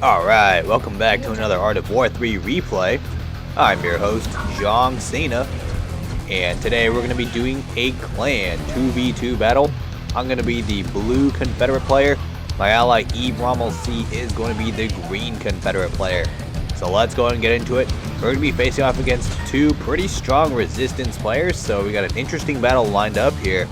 Alright, welcome back to another Art of War 3 replay. I'm your host, John Cena, and today we're going to be doing a clan 2v2 battle. I'm going to be the blue Confederate player. My ally EveRommel C is going to be the green Confederate player. So let's go ahead and get into it. We're going to be facing off against two pretty strong resistance players, so we got an interesting battle lined up here.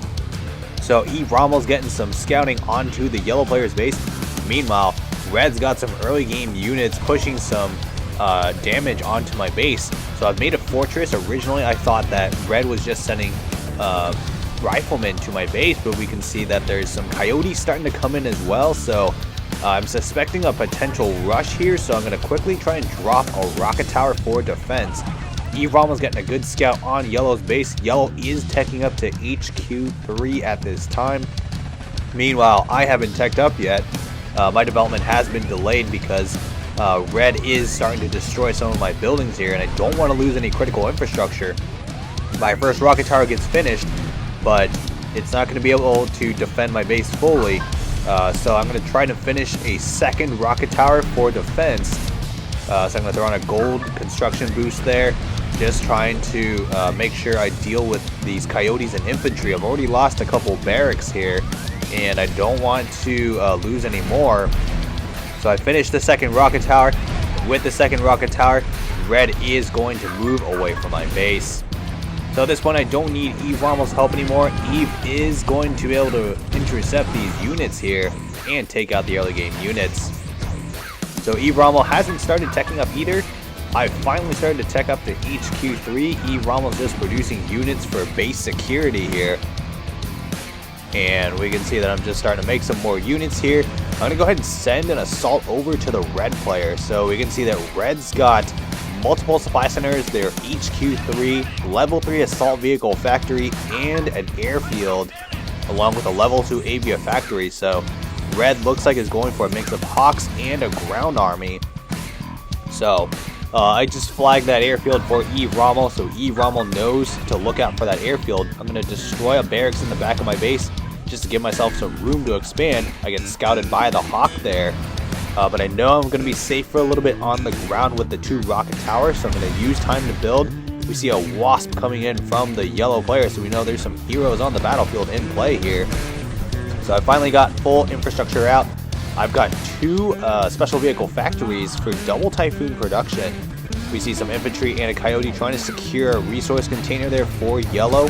So EveRommel's getting some scouting onto the yellow player's base. Meanwhile, Red's got some early game units pushing some damage onto my base. So I've made a fortress. Originally I thought that Red was just sending riflemen to my base, but we can see that there's some coyotes starting to come in as well. So I'm suspecting a potential rush here, so I'm going to quickly try and drop a rocket tower for defense. EveRommel's getting a good scout on Yellow's base. Yellow is teching up to HQ3 at this time. Meanwhile, I haven't teched up yet. My development has been delayed because Red is starting to destroy some of my buildings here, and I don't want to lose any critical infrastructure. My first rocket tower gets finished, but it's not going to be able to defend my base fully. So I'm going to try to finish a second rocket tower for defense. So I'm going to throw on a gold construction boost there, just trying to make sure I deal with these coyotes and infantry. I've already lost a couple barracks here, and I don't want to lose any more. So I finished the second rocket tower. With the second rocket tower, Red is going to move away from my base. So at this point, I don't need EveRommel's help anymore. Eve is going to be able to intercept these units here and take out the early game units. So EveRommel hasn't started teching up either. I finally started to tech up to HQ3. EveRommel's just producing units for base security here. And we can see that I'm just starting to make some more units here. I'm going to go ahead and send an assault over to the Red player. So we can see that Red's got multiple supply centers, their HQ3, level 3 assault vehicle factory, and an airfield, along with a level 2 avia factory. So Red looks like it's going for a mix of Hawks and a ground army. So I just flagged that airfield for EveRommel, so EveRommel knows to look out for that airfield. I'm going to destroy a barracks in the back of my base just to give myself some room to expand. I get scouted by the Hawk there, but I know I'm going to be safe for a little bit on the ground with the two rocket towers, so I'm going to use time to build. We see a Wasp coming in from the yellow player, so we know there's some heroes on the battlefield in play here. So I finally got full infrastructure out. I've got two special vehicle factories for double Typhoon production. We see some infantry and a coyote trying to secure a resource container there for yellow.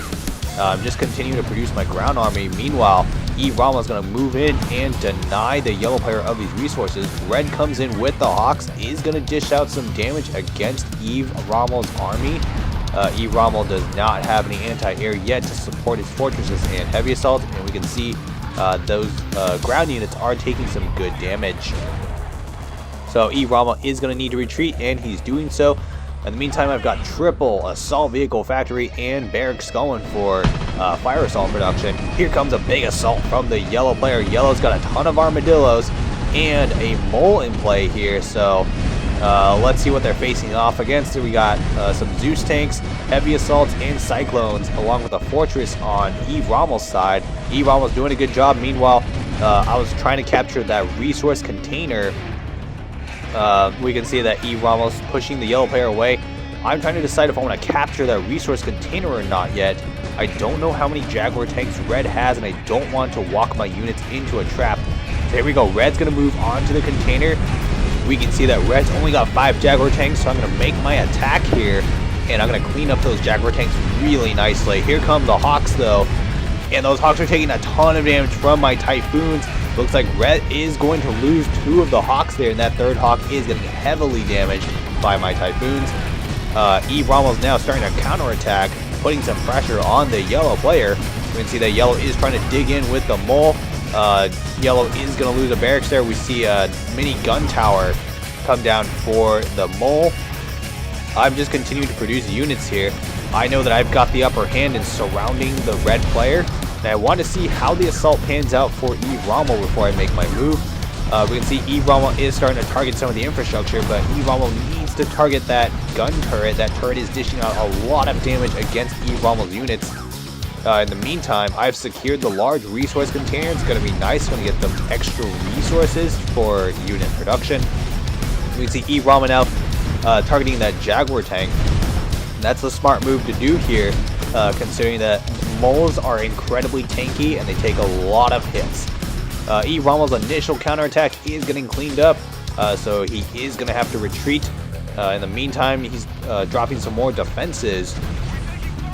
I'm just continuing to produce my ground army. Meanwhile, EveRommel is going to move in and deny the yellow player of these resources. Red comes in with the Hawks, is going to dish out some damage against EveRommel's army. EveRommel does not have any anti-air yet to support his fortresses and heavy assault, and we can see those ground units are taking some good damage. So EveRommel is going to need to retreat, and he's doing so. In the meantime, I've got triple assault vehicle factory and barracks going for fire assault production. Here comes a big assault from the yellow player. Yellow's got a ton of armadillos and a mole in play here. So let's see what they're facing off against. We got some Zeus tanks, heavy assaults, and cyclones, along with a fortress on EveRommel's side. EveRommel's doing a good job. Meanwhile, I was trying to capture that resource container. We can see that EveRommel's pushing the yellow player away. I'm trying to decide if I want to capture that resource container or not yet. I don't know how many Jaguar tanks Red has, and I don't want to walk my units into a trap. There we go. Red's going to move onto the container. We can see that Red's only got 5 Jaguar tanks, so I'm going to make my attack here, and I'm going to clean up those Jaguar tanks really nicely. Here come the Hawks, though, and those Hawks are taking a ton of damage from my Typhoons. Looks like Red is going to lose 2 of the Hawks there, and that third Hawk is getting heavily damaged by my Typhoons. EveRommel is now starting to counterattack, putting some pressure on the yellow player. We can see that Yellow is trying to dig in with the mole. Yellow is going to lose a barracks there. We see a mini gun tower come down for the mole. I'm just continuing to produce units here. I know that I've got the upper hand in surrounding the Red player, and I want to see how the assault pans out for EveRommel before I make my move. We can see EveRommel is starting to target some of the infrastructure, but EveRommel needs to target that gun turret. That turret is dishing out a lot of damage against EveRommel's units. In the meantime, I've secured the large resource container. It's going to be nice. Going to get them extra resources for unit production. We can see EveRommel now targeting that Jaguar tank. And that's a smart move to do here, considering that moles are incredibly tanky and they take a lot of hits. EveRommel's initial counterattack is getting cleaned up, so he is going to have to retreat. In the meantime, he's dropping some more defenses.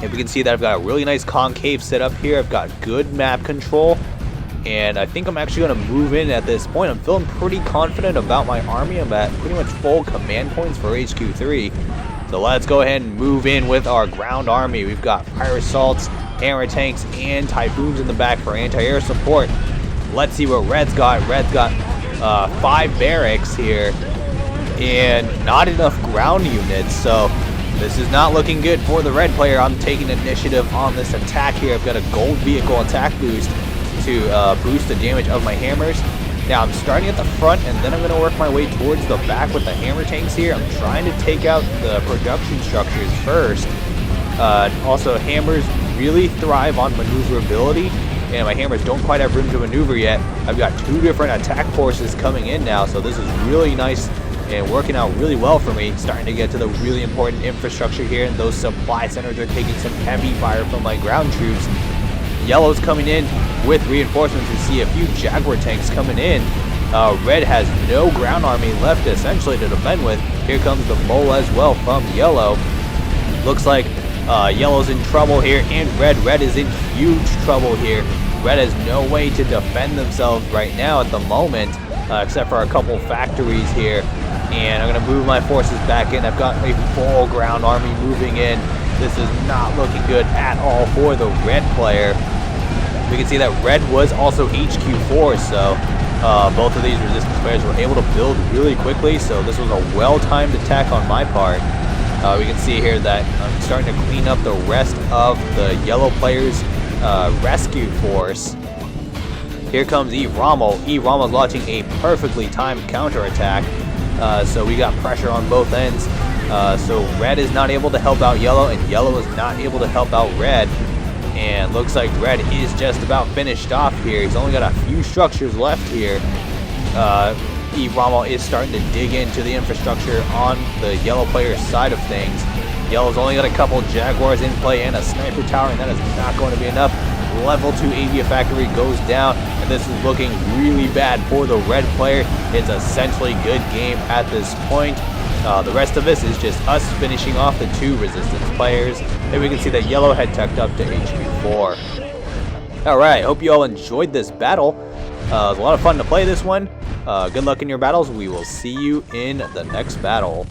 And we can see that I've got a really nice concave set up here. I've got good map control. And I think I'm actually going to move in at this point. I'm feeling pretty confident about my army. I'm at pretty much full command points for HQ3. So let's go ahead and move in with our ground army. We've got fire assaults, hammer tanks, and typhoons in the back for anti-air support. Let's see what Red's got. Red's got 5 barracks here and not enough ground units. So this is not looking good for the red player. I'm taking initiative on this attack here. I've got a gold vehicle attack boost to boost the damage of my hammers. Now I'm starting at the front and then I'm going to work my way towards the back with the hammer tanks here. I'm trying to take out the production structures first. Also, hammers really thrive on maneuverability, and my hammers don't quite have room to maneuver yet. I've got 2 different attack forces coming in now, so this is really nice and working out really well for me. Starting to get to the really important infrastructure here, and those supply centers are taking some heavy fire from my ground troops. Yellow's coming in with reinforcements. We see a few Jaguar tanks coming in. Red has no ground army left essentially to defend with. Here comes the mole as well from Yellow. Looks like Yellow's in trouble here, and Red is in huge trouble here. Red has no way to defend themselves right now at the moment, except for a couple factories here. And I'm going to move my forces back in. I've got a full ground army moving in. This is not looking good at all for the red player. We can see that red was also HQ4, so both of these resistance players were able to build really quickly, so this was a well-timed attack on my part. We can see here that I'm starting to clean up the rest of the yellow player's rescue force. Here comes EveRommel. EveRommel's launching a perfectly timed counterattack, so we got pressure on both ends. So red is not able to help out yellow, and yellow is not able to help out red. And looks like red is just about finished off here. He's only got a few structures left here. EveRommel is starting to dig into the infrastructure on the yellow player's side of things. Yellow's only got a couple Jaguars in play and a sniper tower, and that is not going to be enough. Level 2 Avia Factory goes down, and this is looking really bad for the red player. It's essentially good game at this point. The rest of this is just us finishing off the 2 resistance players. And we can see that yellow had tucked up to HQ4. Alright, hope you all enjoyed this battle. It was a lot of fun to play this one. Good luck in your battles. We will see you in the next battle.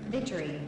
Victory.